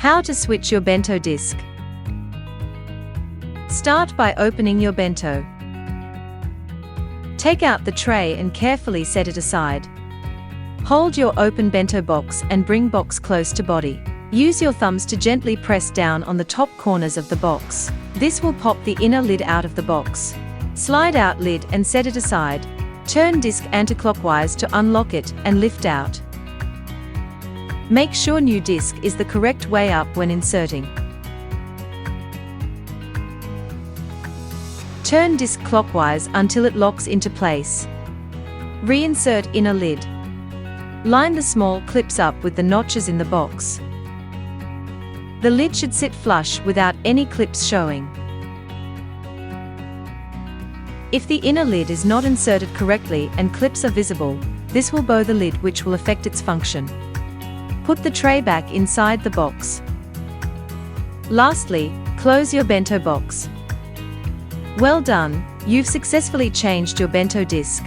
How to switch your bento disc. Start by opening your bento. Take out the tray and carefully set it aside. Hold your open bento box and bring box close to body. Use your thumbs to gently press down on the top corners of the box. This will pop the inner lid out of the box. Slide out lid and set it aside. Turn disc anticlockwise to unlock it and lift out. Make sure new disc is the correct way up when inserting. Turn disc clockwise until it locks into place. Reinsert inner lid. Line the small clips up with the notches in the box. The lid should sit flush without any clips showing. If the inner lid is not inserted correctly and clips are visible, this will bow the lid, which will affect its function. Put the tray back inside the box. Lastly, close your bento box. Well done, you've successfully changed your bento disc.